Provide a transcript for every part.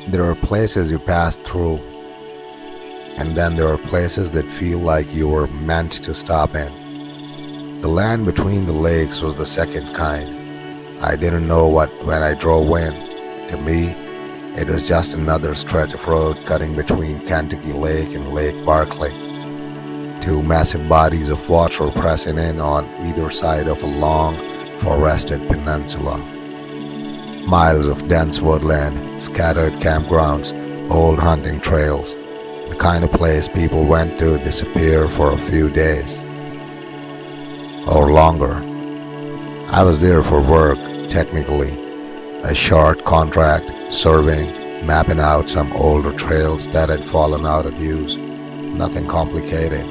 There are places you pass through, and then there are places that feel like you were meant to stop in. The land between the lakes was the second kind. I didn't know what when I drove in. To me, it was just another stretch of road cutting between Kentucky Lake and Lake Barkley. Two massive bodies of water pressing in on either side of a long, forested peninsula. Miles of dense woodland, scattered campgrounds, old hunting trails, the kind of place people went to disappear for a few days. Or longer. I was there for work, technically. A short contract, surveying, mapping out some older trails that had fallen out of use. Nothing complicated.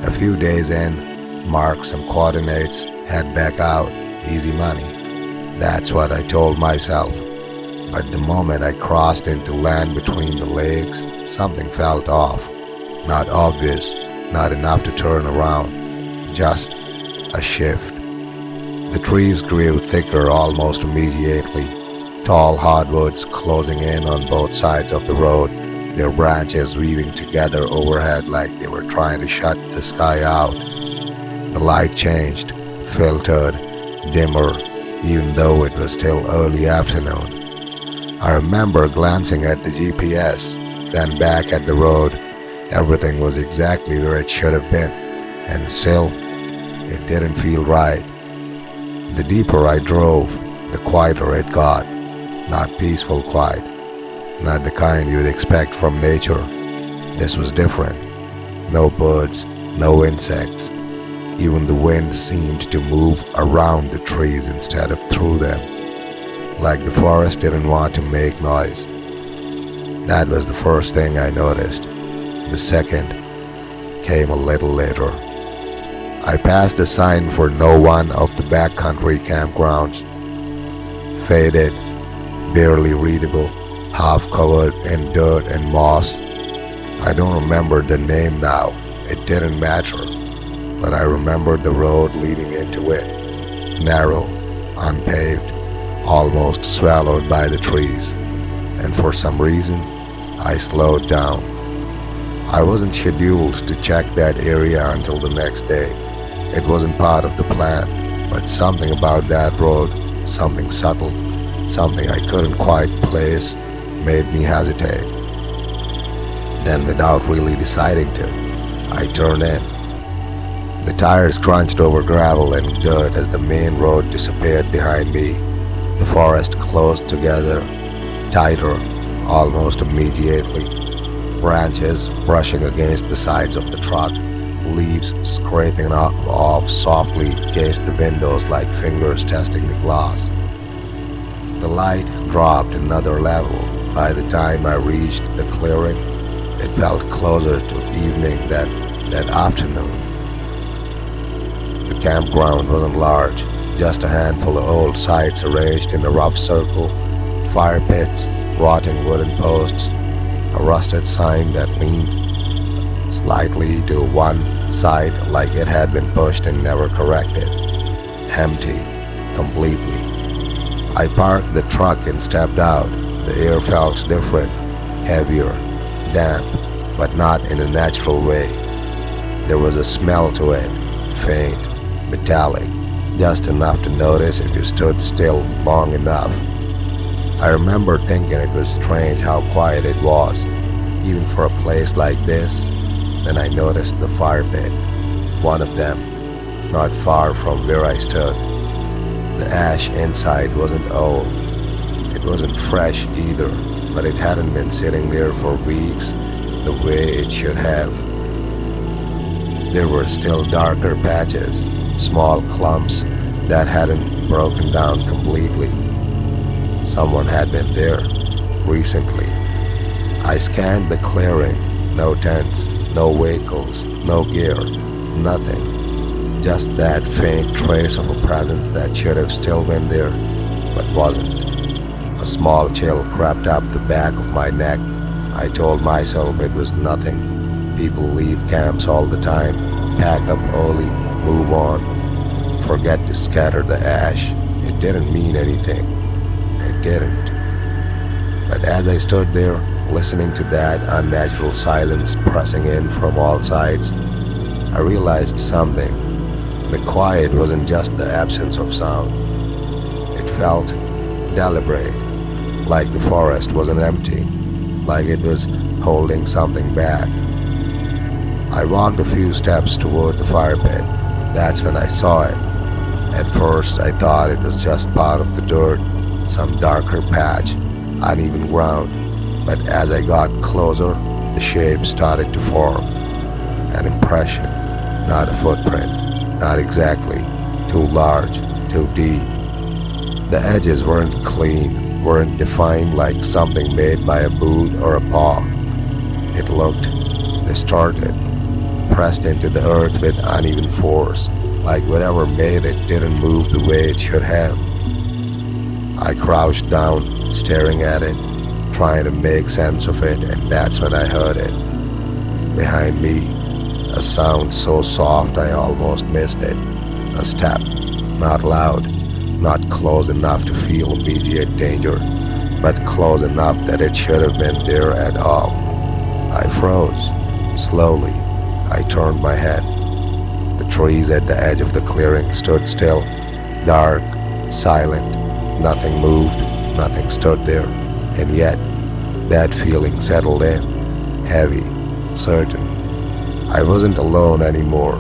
A few days in, mark some coordinates, head back out, easy money. That's what I told myself. But the moment I crossed into land between the lakes, something felt off. Not obvious, not enough to turn around. Just a shift. The trees grew thicker almost immediately. Tall hardwoods closing in on both sides of the road, their branches weaving together overhead like they were trying to shut the sky out. The light changed, filtered, dimmer, even though it was still early afternoon. I remember glancing at the GPS, then back at the road. Everything was exactly where it should have been, and still, it didn't feel right. The deeper I drove, the quieter it got. Not peaceful quiet, not the kind you'd expect from nature. This was different. No birds, no insects. Even the wind seemed to move around the trees instead of through them, like the forest didn't want to make noise. That was the first thing I noticed. The second came a little later. I passed a sign for no one of the backcountry campgrounds. Faded, barely readable, half covered in dirt and moss. I don't remember the name now. It didn't matter. But I remembered the road leading into it. Narrow, unpaved, almost swallowed by the trees. And for some reason, I slowed down. I wasn't scheduled to check that area until the next day. It wasn't part of the plan, but something about that road, something subtle, something I couldn't quite place, made me hesitate. Then, without really deciding to, I turned in. The tires crunched over gravel and dirt as the main road disappeared behind me. The forest closed together, tighter, almost immediately. Branches brushing against the sides of the truck, leaves scraping off softly against the windows like fingers testing the glass. The light dropped another level. By the time I reached the clearing, it felt closer to evening that afternoon. The campground wasn't large, just a handful of old sites arranged in a rough circle, fire pits, rotting wooden posts, a rusted sign that leaned slightly to one side like it had been pushed and never corrected. Empty, completely. I parked the truck and stepped out. The air felt different, heavier, damp, but not in a natural way. There was a smell to it, faint, metallic, just enough to notice if you stood still long enough. I remember thinking it was strange how quiet it was, even for a place like this. Then I noticed the fire pit, one of them, not far from where I stood. The ash inside wasn't old. It wasn't fresh either, but it hadn't been sitting there for weeks the way it should have. There were still darker patches, small clumps that hadn't broken down completely. Someone had been there, recently. I scanned the clearing, no tents, no vehicles, no gear, nothing. Just that faint trace of a presence that should have still been there, but wasn't. A small chill crept up the back of my neck. I told myself it was nothing. People leave camps all the time, pack up early, move on, forget to scatter the ash. It didn't mean anything. It didn't. But as I stood there, listening to that unnatural silence pressing in from all sides, I realized something. The quiet wasn't just the absence of sound. It felt deliberate, like the forest wasn't empty, like it was holding something back. I walked a few steps toward the fire pit. That's when I saw it. At first, I thought it was just part of the dirt, some darker patch, uneven ground. But as I got closer, the shape started to form. An impression, not a footprint, not exactly, too large, too deep. The edges weren't clean, weren't defined like something made by a boot or a paw. It looked distorted, pressed into the earth with uneven force, like whatever made it didn't move the way it should have. I crouched down, staring at it, trying to make sense of it, and that's when I heard it. Behind me, a sound so soft I almost missed it. A step, not loud, not close enough to feel immediate danger, but close enough that it should have been there at all. I froze. Slowly, I turned my head. The trees at the edge of the clearing stood still, dark, silent. Nothing moved, nothing stood there, and yet that feeling settled in, heavy, certain. I wasn't alone anymore.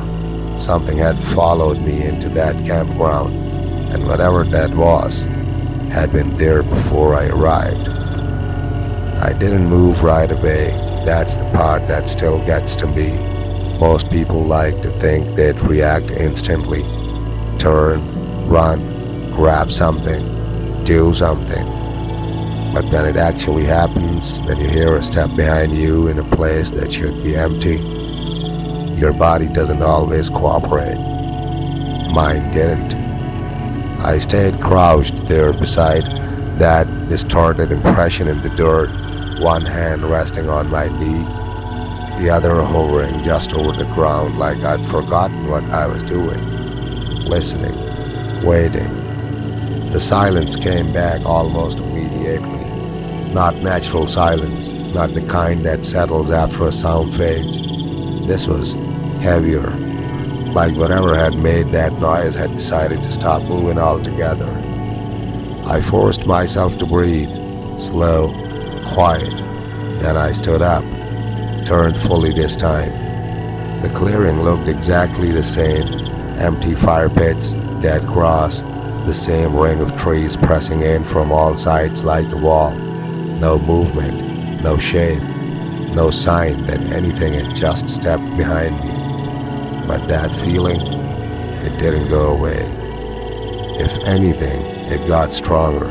Something had followed me into that campground, and whatever that was, had been there before I arrived. I didn't move right away. That's the part that still gets to me. Most people like to think they'd react instantly. Turn, run, grab something, do something. But when it actually happens, when you hear a step behind you in a place that should be empty, your body doesn't always cooperate. Mine didn't. I stayed crouched there beside that distorted impression in the dirt, one hand resting on my knee, the other hovering just over the ground like I'd forgotten what I was doing. Listening, waiting. The silence came back almost immediately. Not natural silence, not the kind that settles after a sound fades. This was heavier, like whatever had made that noise had decided to stop moving altogether. I forced myself to breathe, slow, quiet. Then I stood up, turned fully this time. The clearing looked exactly the same, empty fire pits, dead grass, the same ring of trees pressing in from all sides like a wall. No movement, no shape, no sign that anything had just stepped behind me. But that feeling, it didn't go away. If anything, it got stronger.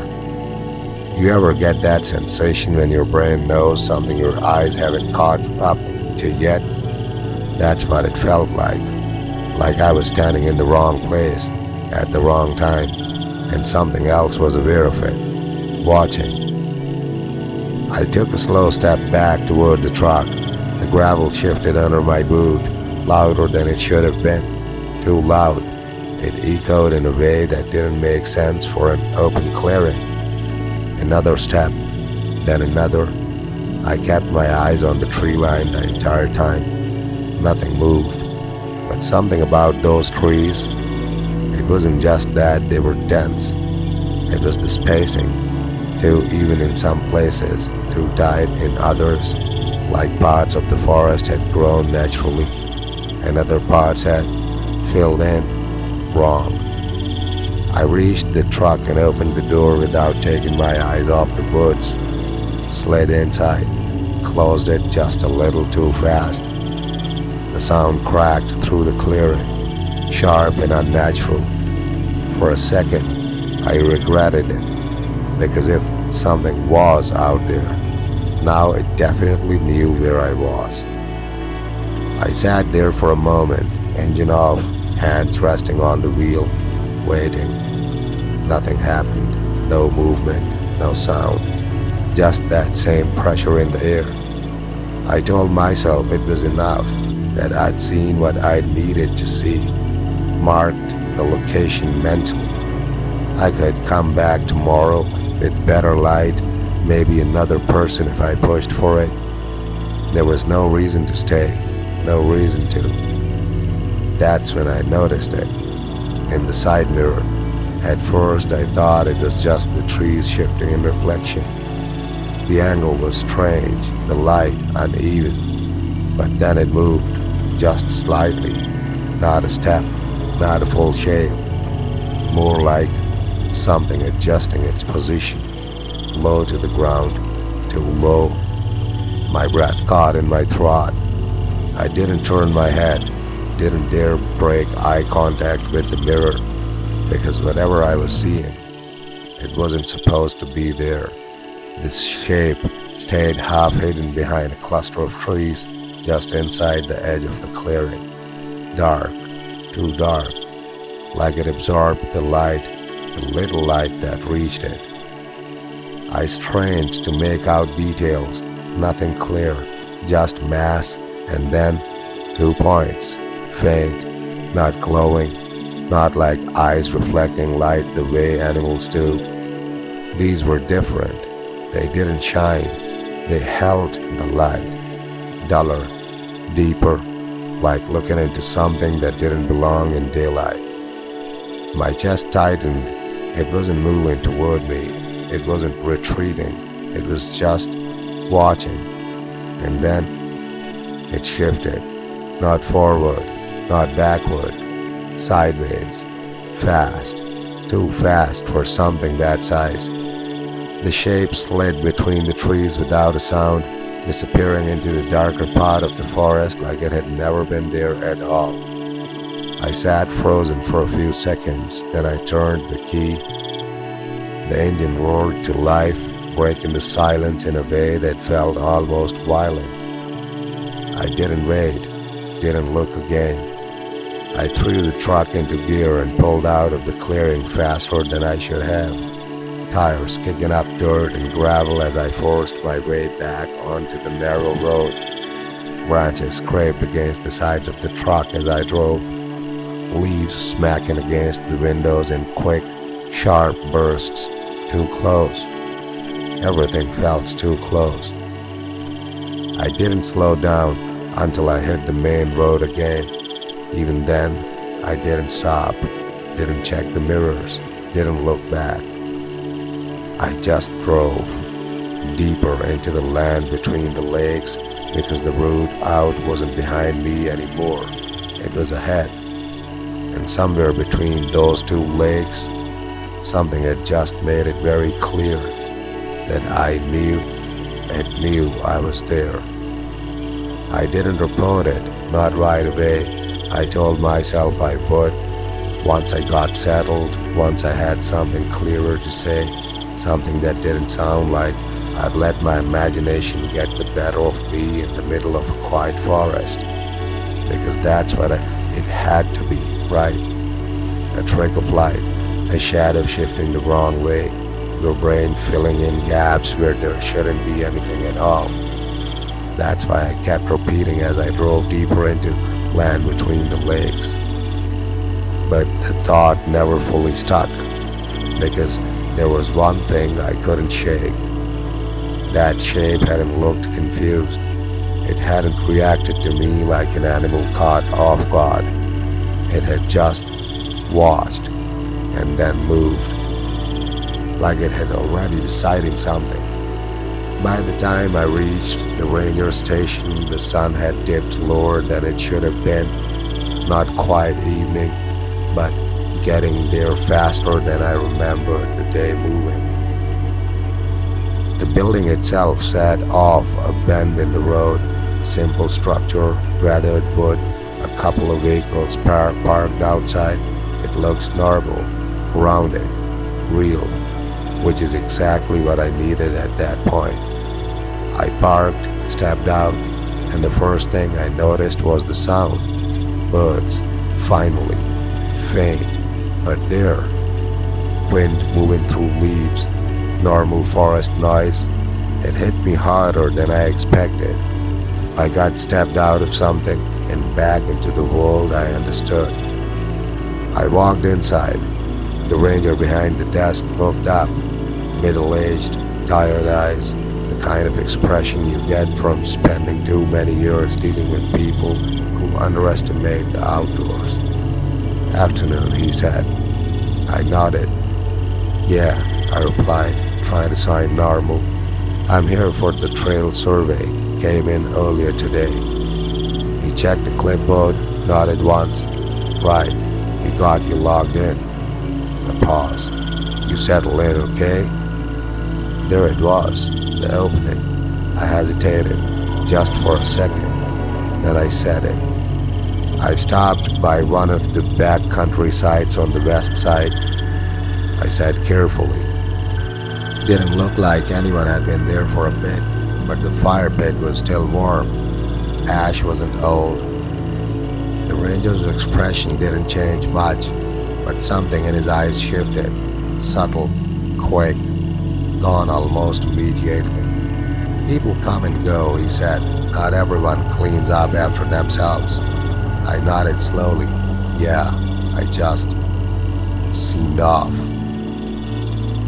You ever get that sensation when your brain knows something your eyes haven't caught up to yet? That's what it felt like. Like I was standing in the wrong place, at the wrong time, and something else was aware of it, watching. I took a slow step back toward the truck. The gravel shifted under my boot, louder than it should have been. Too loud. It echoed in a way that didn't make sense for an open clearing. Another step, then another. I kept my eyes on the tree line the entire time. Nothing moved. But something about those trees, it wasn't just that they were dense. It was the spacing, too even in some places, too tight in others, like parts of the forest had grown naturally, and other parts had filled in wrong. I reached the truck and opened the door without taking my eyes off the woods, slid inside, closed it just a little too fast. The sound cracked through the clearing, sharp and unnatural. For a second, I regretted it, because if something was out there, now it definitely knew where I was. I sat there for a moment, engine off, hands resting on the wheel, waiting. Nothing happened, no movement, no sound, just that same pressure in the air. I told myself it was enough, that I'd seen what I needed to see, marked the location mentally. I could come back tomorrow with better light, maybe another person if I pushed for it. There was no reason to stay, no reason to. That's when I noticed it, in the side mirror. At first I thought it was just the trees shifting in reflection. The angle was strange, the light uneven, but then it moved, just slightly, not a step, not a full shape, more like something adjusting its position, low to the ground, too low. My breath caught in my throat. I didn't turn my head, didn't dare break eye contact with the mirror, because whatever I was seeing, it wasn't supposed to be there. This shape stayed half hidden behind a cluster of trees just inside the edge of the clearing. Dark, too dark, like it absorbed the light, the little light that reached it. I strained to make out details, nothing clear, just mass, and then 2 points, faint, not glowing, not like eyes reflecting light the way animals do. These were different. They didn't shine. They held the light, duller, deeper, like looking into something that didn't belong in daylight. My chest tightened. It wasn't moving toward me. It wasn't retreating. It was just watching. And then it shifted. Not forward, not backward. Sideways. Fast. Too fast for something that size. The shape slid between the trees without a sound, disappearing into the darker part of the forest like it had never been there at all. I sat frozen for a few seconds, then I turned the key. The engine roared to life, breaking the silence in a way that felt almost violent. I didn't wait, didn't look again. I threw the truck into gear and pulled out of the clearing faster than I should have. Tires kicking up dirt and gravel as I forced my way back onto the narrow road. Branches scraped against the sides of the truck as I drove, leaves smacking against the windows in quick, sharp bursts. Too close. Everything felt too close. I didn't slow down until I hit the main road again. Even then, I didn't stop, didn't check the mirrors, didn't look back. I just drove deeper into the land between the lakes because the road out wasn't behind me anymore. It was ahead. And somewhere between those two lakes, something had just made it very clear that I knew I was there. I didn't report it, not right away. I told myself I would. Once I got settled, once I had something clearer to say, something that didn't sound like I'd let my imagination get the better of me in the middle of a quiet forest. Because that's what it had to be, right? A trick of light, a shadow shifting the wrong way, your brain filling in gaps where there shouldn't be anything at all. That's why I kept repeating as I drove deeper into land between the lakes. But the thought never fully stuck, because there was one thing I couldn't shake. That shape hadn't looked confused. It hadn't reacted to me like an animal caught off guard. It had just watched and then moved, like it had already decided something. By the time I reached the ranger station, the sun had dipped lower than it should have been. Not quite evening, but getting there faster than I remembered the day moving. The building itself sat off a bend in the road, simple structure, weathered wood, a couple of vehicles parked outside. It looked normal, grounded, real, which is exactly what I needed at that point. I parked, stepped out, and the first thing I noticed was the sound. Birds, finally, faint, but there. Wind moving through leaves, normal forest noise. It hit me harder than I expected, like I'd stepped out of something and back into the world I understood. I walked inside. The ranger behind the desk looked up, middle-aged, tired eyes, the kind of expression you get from spending too many years dealing with people who underestimate the outdoors. Afternoon, he said. I nodded. Yeah, I replied, trying to sound normal. I'm here for the trail survey. Came in earlier today. He checked the clipboard, nodded once. Right, we got you logged in. A pause. You settled in, okay? There it was, the opening. I hesitated, just for a second. Then I said it. I stopped by one of the back country sites on the west side. I said carefully. Didn't look like anyone had been there for a bit, but the fire pit was still warm. Ash wasn't old. The ranger's expression didn't change much, but something in his eyes shifted. Subtle, quick, gone almost immediately. People come and go, he said. Not everyone cleans up after themselves. I nodded slowly. Yeah, I just seemed off.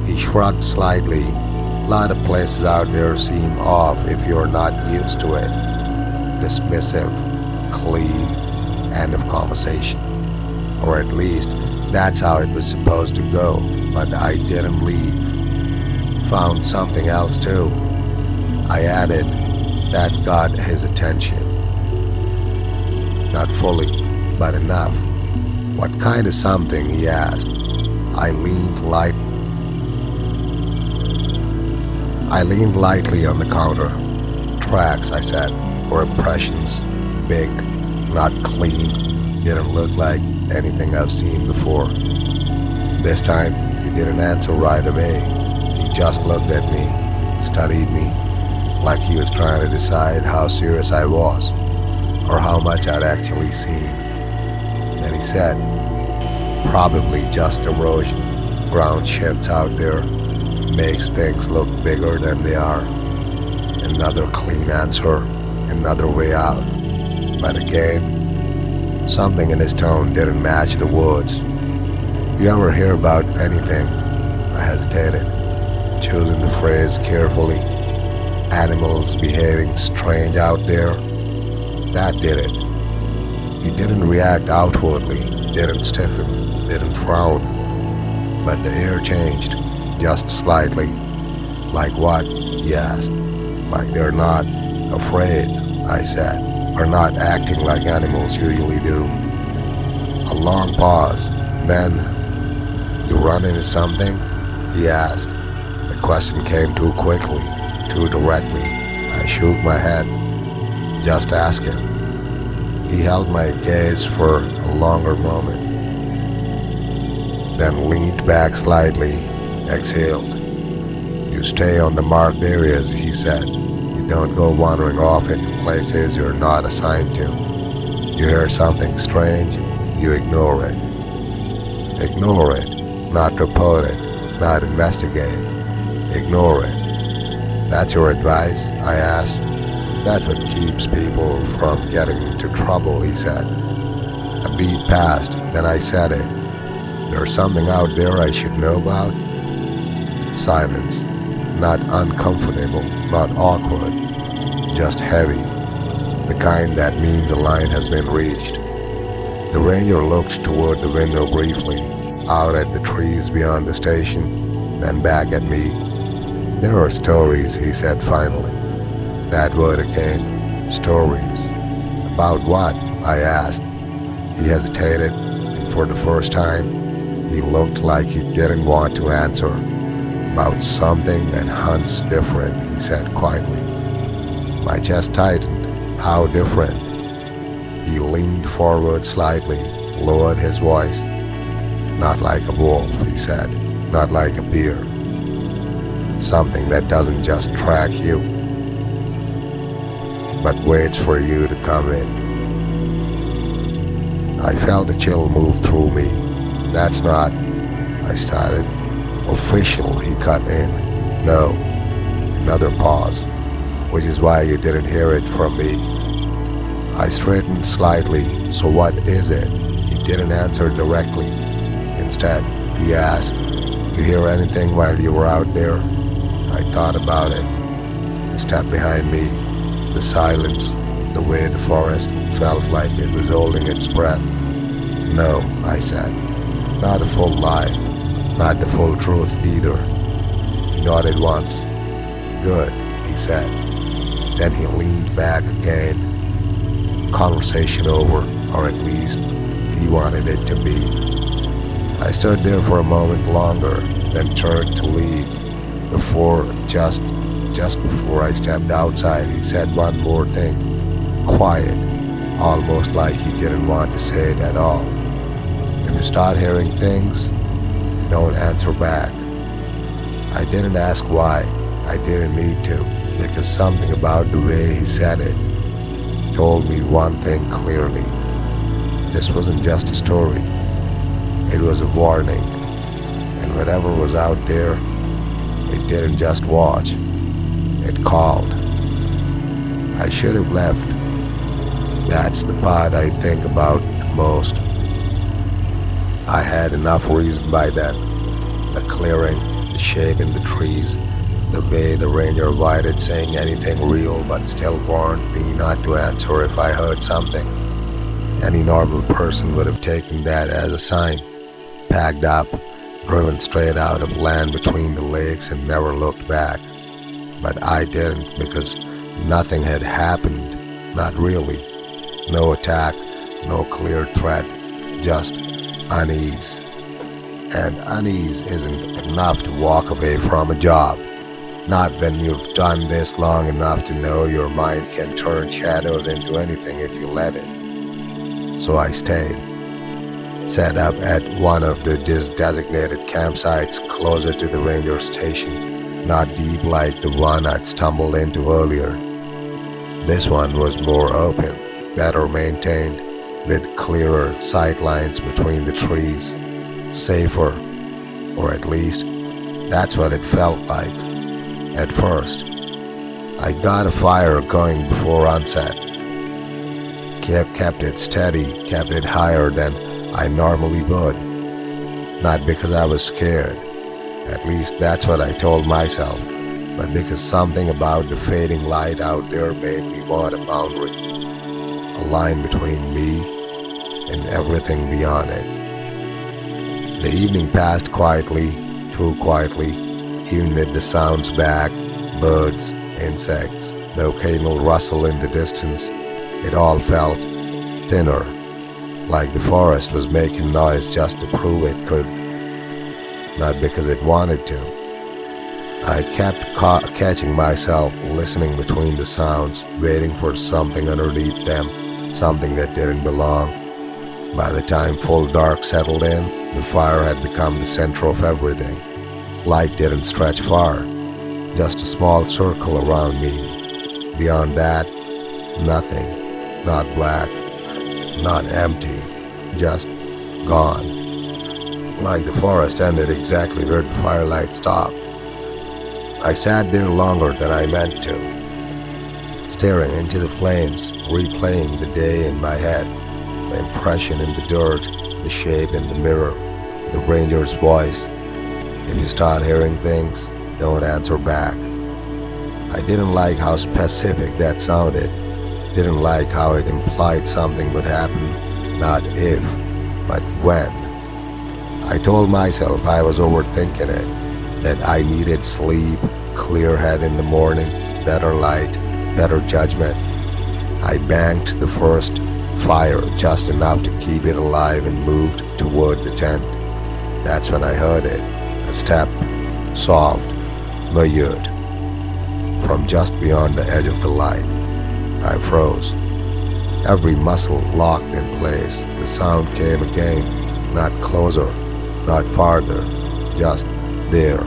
He shrugged slightly. A lot of places out there seem off if you're not used to it. Dismissive, clean, end of conversation. Or at least, that's how it was supposed to go, but I didn't leave. Found something else too. I added, that got his attention. Not fully, but enough. What kind of something, he asked. I leaned lightly on the counter. Tracks, I said, or impressions. Big, not clean, didn't look like anything I've seen before. This time, he didn't answer right away. He just looked at me, studied me, like he was trying to decide how serious I was, or how much I'd actually seen. Then he said, probably just erosion. Ground shifts out there, makes things look bigger than they are. Another clean answer, another way out. But again, something in his tone didn't match the words. You ever hear about anything? I hesitated, choosing the phrase carefully. Animals behaving strange out there. That did it. He didn't react outwardly, didn't stiffen, didn't frown. But the air changed, just slightly. Like what? He asked. Like they're not afraid, I said, or not acting like animals usually do. A long pause. Then, you run into something? He asked. The question came too quickly, too directly. I shook my head. Just ask him. He held my gaze for a longer moment, then leaned back slightly, exhaled. You stay on the marked areas, he said. You don't go wandering off into places you're not assigned to. You hear something strange, you ignore it. Ignore it, not report it, not investigate. Ignore it. That's your advice? I asked. That's what keeps people from getting into trouble, he said. A beat passed, then I said it. There's something out there I should know about? Silence. Not uncomfortable, not awkward. Just heavy. The kind that means a line has been reached. The ranger looked toward the window briefly, out at the trees beyond the station, then back at me. There are stories, he said finally. That word again. Stories. About what? I asked. He hesitated, and for the first time, he looked like he didn't want to answer. About something that hunts different, he said quietly. My chest tightened. How different? He leaned forward slightly, lowered his voice. Not like a wolf, he said. Not like a bear. Something that doesn't just track you, but waits for you to come in. I felt a chill move through me. That's not, I started. Official, he cut in. No. Another pause, which is why you didn't hear it from me. I straightened slightly. So what is it? He didn't answer directly. Instead, he asked, you hear anything while you were out there? I thought about it. The step behind me, the silence, the way the forest felt like it was holding its breath. No, I said. Not a full lie. Not the full truth either. He nodded once. Good, he said. Then he leaned back again. Conversation over, or at least he wanted it to be. I stood there for a moment longer, then turned to leave. Just before I stepped outside, he said one more thing. Quiet, almost like he didn't want to say it at all. If you start hearing things, don't answer back. I didn't ask why. I didn't need to, because something about the way he said it told me one thing clearly. This wasn't just a story. It was a warning. And whatever was out there, it didn't just watch. It called. I should have left. That's the part I think about the most. I had enough reason by then. The clearing, the shape in the trees, the way the ranger avoided saying anything real but still warned me not to answer if I heard something. Any normal person would have taken that as a sign, packed up, driven straight out of land between the lakes and never looked back. But I didn't, because nothing had happened, not really. No attack, no clear threat, just unease. And unease isn't enough to walk away from a job. Not when you've done this long enough to know your mind can turn shadows into anything if you let it. So I stayed. Set up at one of the designated campsites closer to the ranger station, not deep like the one I'd stumbled into earlier. This one was more open, better maintained, with clearer sight lines between the trees. Safer, or at least that's what it felt like at first. I got a fire going before onset. Kept it steady, kept it higher than I normally would. Not because I was scared, at least that's what I told myself, but because something about the fading light out there made me want a boundary, a line between me and everything beyond it. The evening passed quietly, too quietly, even with the sounds back, birds, insects, the occasional rustle in the distance. It all felt thinner, like the forest was making noise just to prove it could, not because it wanted to. I kept catching myself listening between the sounds, waiting for something underneath them, something that didn't belong. By the time full dark settled in, the fire had become the center of everything. Light didn't stretch far, just a small circle around me. Beyond that, nothing. Not black, not empty, just gone. Like the forest ended exactly where the firelight stopped. I sat there longer than I meant to, staring into the flames, replaying the day in my head, the impression in the dirt, the shape in the mirror, the ranger's voice. If you start hearing things, don't answer back. I didn't like how specific that sounded. Didn't like how it implied something would happen, not if, but when. I told myself I was overthinking it, that I needed sleep, clear head in the morning, better light, better judgment. I banked the first fire just enough to keep it alive and moved toward the tent. That's when I heard it, a step, soft, measured, from just beyond the edge of the light. I froze. Every muscle locked in place. The sound came again, not closer, not farther, just there.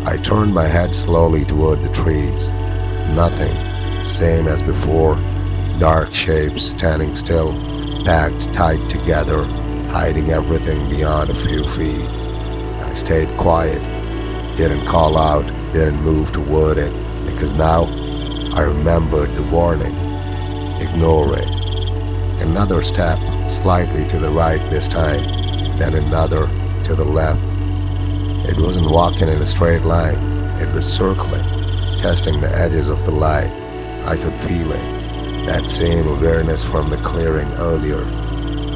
I turned my head slowly toward the trees. Nothing, same as before, dark shapes standing still, packed tight together, hiding everything beyond a few feet. I stayed quiet, didn't call out, didn't move toward it, because now I remembered the warning. Ignore it. Another step, slightly to the right this time, then another to the left. It wasn't walking in a straight line. It was circling, testing the edges of the light. I could feel it. That same awareness from the clearing earlier.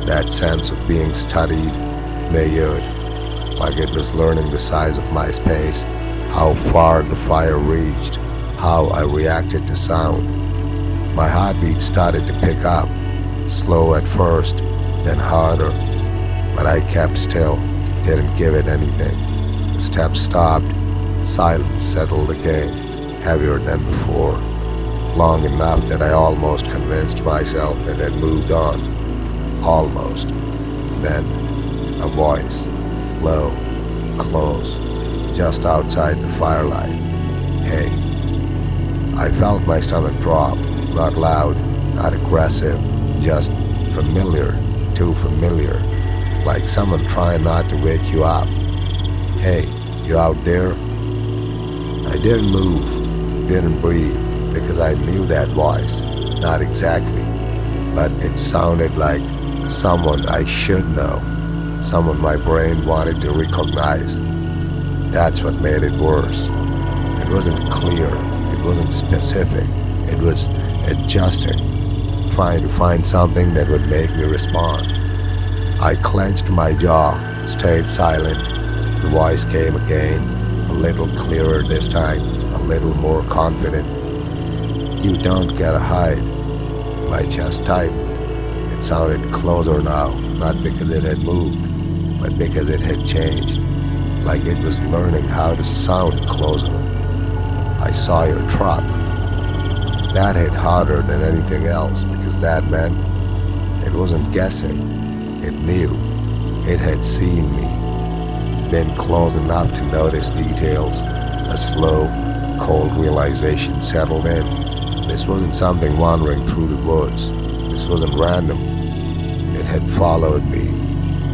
That sense of being studied, measured, like it was learning the size of my space, how far the fire reached, how I reacted to sound. My heartbeat started to pick up, slow at first, then harder, but I kept still, didn't give it anything. The steps stopped, silence settled again, heavier than before, long enough that I almost convinced myself it had moved on. Almost. Then, a voice, low, close, just outside the firelight. Hey. I felt my stomach drop, not loud, not aggressive, just familiar, too familiar, like someone trying not to wake you up. Hey, you out there? I didn't move, didn't breathe, because I knew that voice. Not exactly, but it sounded like someone I should know, someone my brain wanted to recognize. That's what made it worse. It wasn't clear, it wasn't specific, it was adjusting, trying to find something that would make me respond. I clenched my jaw, stayed silent. The voice came again, a little clearer this time, a little more confident. You don't gotta hide. My chest tightened. It sounded closer now, not because it had moved, but because it had changed, like it was learning how to sound closer. I saw your truck. That hit harder than anything else because that meant it wasn't guessing. It knew. It had seen me, been close enough to notice details. A slow, cold realization settled in. This wasn't something wandering through the woods. This wasn't random. It had followed me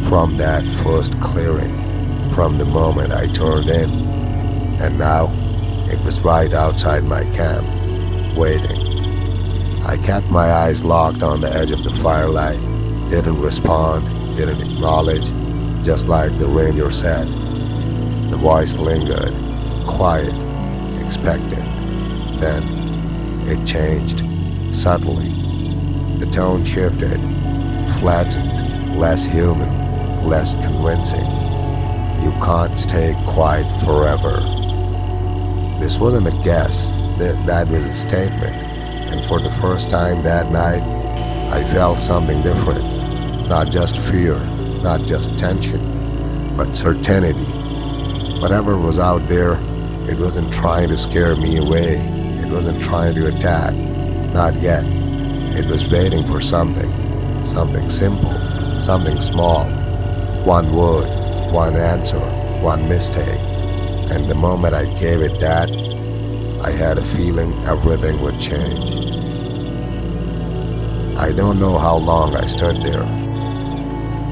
from that first clearing, from the moment I turned in. And now, it was right outside my camp, waiting. I kept my eyes locked on the edge of the firelight, didn't respond, didn't acknowledge, just like the ranger said. The voice lingered, quiet, expectant. Then, it changed, subtly. The tone shifted, flattened, less human, less convincing. You can't stay quiet forever. This wasn't a guess, that was a statement. And for the first time that night, I felt something different. Not just fear, not just tension, but certainty. Whatever was out there, it wasn't trying to scare me away. It wasn't trying to attack. Not yet. It was waiting for something. Something simple. Something small. One word. One answer. One mistake. And the moment I gave it that, I had a feeling everything would change. I don't know how long I stood there.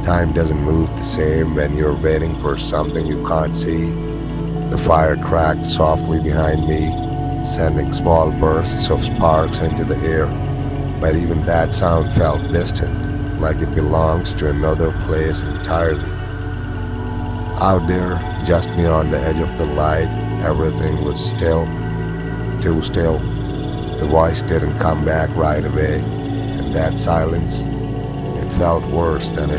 Time doesn't move the same when you're waiting for something you can't see. The fire cracked softly behind me, sending small bursts of sparks into the air. But even that sound felt distant, like it belongs to another place entirely. Out there, just beyond the edge of the light, everything was still, too still. The voice didn't come back right away, and that silence, it felt worse than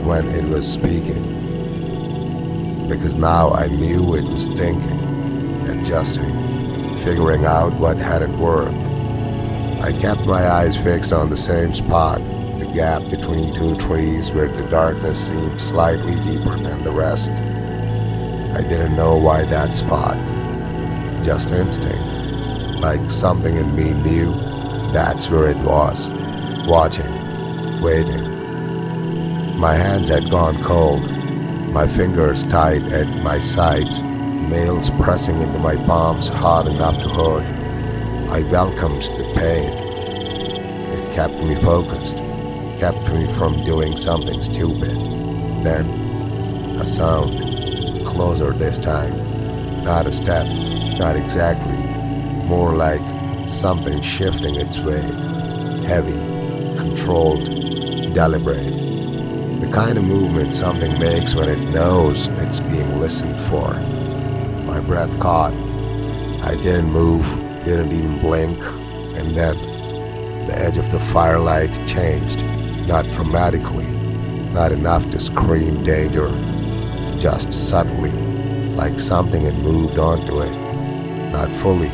when it was speaking. Because now I knew it was thinking, adjusting, figuring out what hadn't worked. I kept my eyes fixed on the same spot, the gap between two trees where the darkness seemed slightly deeper than the rest. I didn't know why that spot. Just instinct. Like something in me knew that's where it was. Watching. Waiting. My hands had gone cold. My fingers tight at my sides. Nails pressing into my palms hard enough to hurt. I welcomed the pain. It kept me focused. Kept me from doing something stupid. Then, a sound. Closer this time. Not a step, not exactly. More like something shifting its way. Heavy, controlled, deliberate. The kind of movement something makes when it knows it's being listened for. My breath caught, I didn't move, didn't even blink, and then the edge of the firelight changed, not dramatically, not enough to scream danger, just subtly, like something had moved onto it, not fully,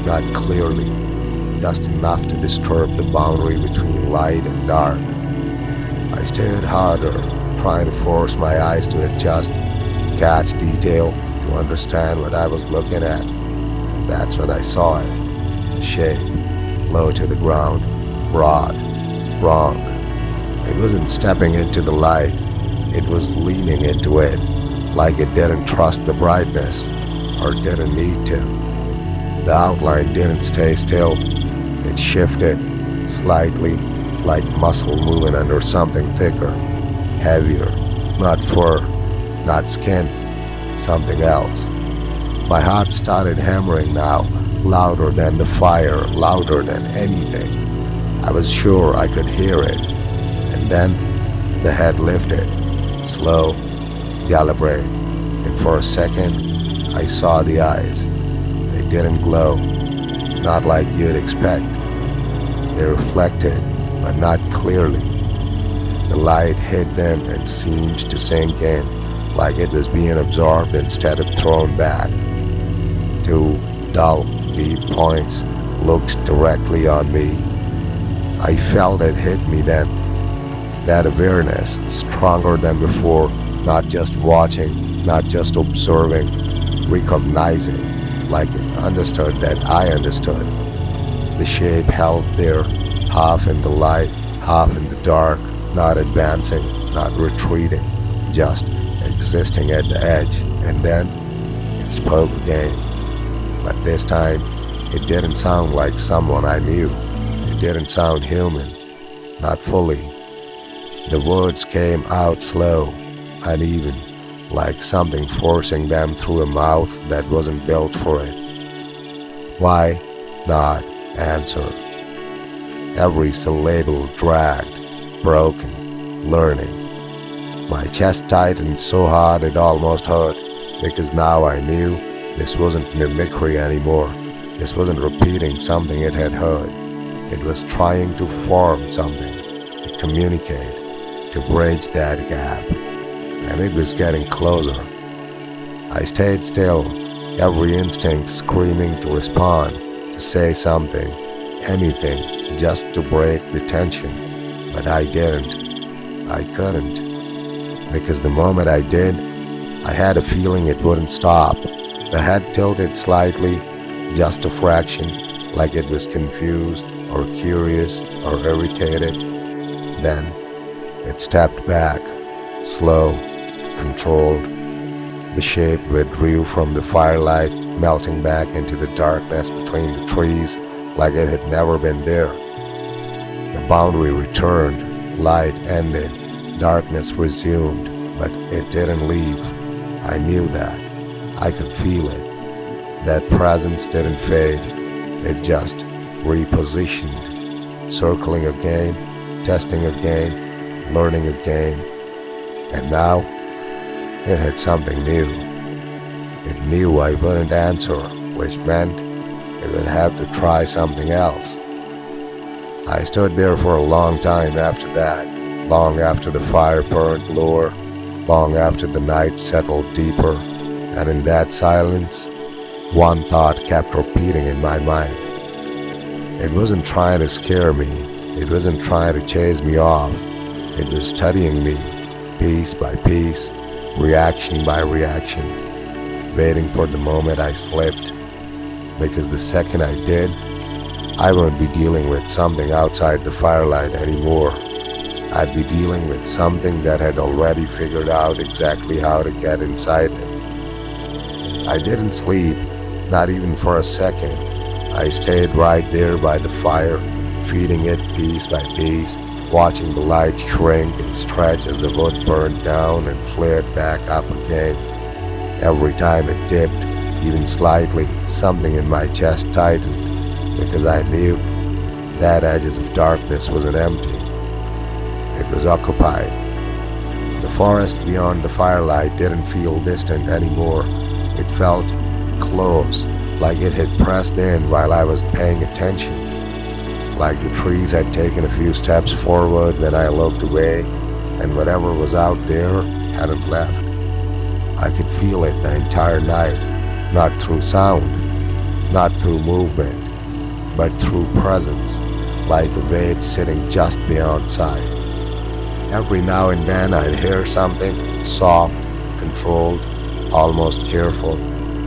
not clearly, just enough to disturb the boundary between light and dark. I stared harder, trying to force my eyes to adjust, catch detail, to understand what I was looking at. And that's when I saw it. A shape, low to the ground, broad, wrong. It wasn't stepping into the light, it was leaning into it, like it didn't trust the brightness, or didn't need to. The outline didn't stay still, it shifted, slightly, like muscle moving under something thicker, heavier, not fur, not skin, something else. My heart started hammering now, louder than the fire, louder than anything. I was sure I could hear it. And then the head lifted, slow, deliberate, and for a second I saw the eyes. They didn't glow, not like you'd expect. They reflected, but not clearly. The light hit them and seemed to sink in, like it was being absorbed instead of thrown back. Two dull, deep points looked directly on me. I felt it hit me then. That awareness, stronger than before, not just watching, not just observing, recognizing, like it understood that I understood. The shape held there, half in the light, half in the dark, not advancing, not retreating, just existing at the edge. And then it spoke again. But this time, it didn't sound like someone I knew. It didn't sound human, not fully. The words came out slow, uneven, like something forcing them through a mouth that wasn't built for it. Why not answer? Every syllable dragged, broken, learning. My chest tightened so hard it almost hurt, because now I knew this wasn't mimicry anymore. This wasn't repeating something it had heard. It was trying to form something, to communicate, to bridge that gap. And it was getting closer. I stayed still, every instinct screaming to respond, to say something, anything, just to break the tension. But I didn't. I couldn't. Because the moment I did, I had a feeling it wouldn't stop. The head tilted slightly, just a fraction, like it was confused or curious or irritated. Then it stepped back, slow, controlled. The shape withdrew from the firelight, melting back into the darkness between the trees like it had never been there. The boundary returned, light ended, darkness resumed, but it didn't leave. I knew that. I could feel it. That presence didn't fade. It just repositioned, circling again, testing again, learning again. And now, it had something new. It knew I wouldn't answer, which meant it would have to try something else. I stood there for a long time after that, long after the fire burned lower, long after the night settled deeper, and in that silence, one thought kept repeating in my mind. It wasn't trying to scare me, it wasn't trying to chase me off, it was studying me, piece by piece, reaction by reaction, waiting for the moment I slipped, because the second I did, I wouldn't be dealing with something outside the firelight anymore. I'd be dealing with something that had already figured out exactly how to get inside it. I didn't sleep, not even for a second. I stayed right there by the fire, feeding it piece by piece, watching the light shrink and stretch as the wood burned down and flared back up again. Every time it dipped, even slightly, something in my chest tightened, because I knew that edges of darkness wasn't empty. It was occupied. The forest beyond the firelight didn't feel distant anymore. It felt close, like it had pressed in while I was paying attention, like the trees had taken a few steps forward when I looked away, and whatever was out there hadn't left. I could feel it the entire night, not through sound, not through movement, but through presence, like a weight sitting just beyond sight. Every now and then I'd hear something soft, controlled, almost careful,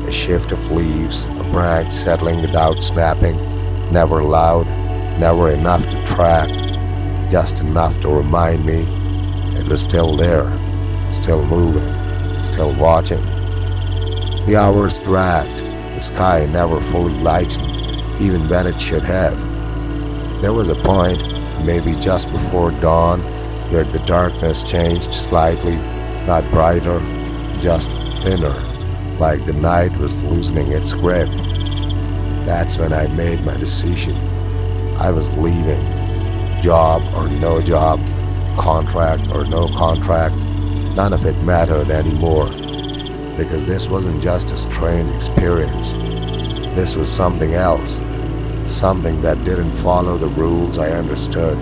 a shift of leaves, a branch settling without snapping, never loud, never enough to track, just enough to remind me it was still there, still moving, still watching. The hours dragged, the sky never fully lightened, even when it should have. There was a point, maybe just before dawn, where the darkness changed slightly, not brighter, just thinner, like the night was loosening its grip. That's when I made my decision. I was leaving. Job or no job, contract or no contract, none of it mattered anymore. Because this wasn't just a strange experience. This was something else. Something that didn't follow the rules I understood.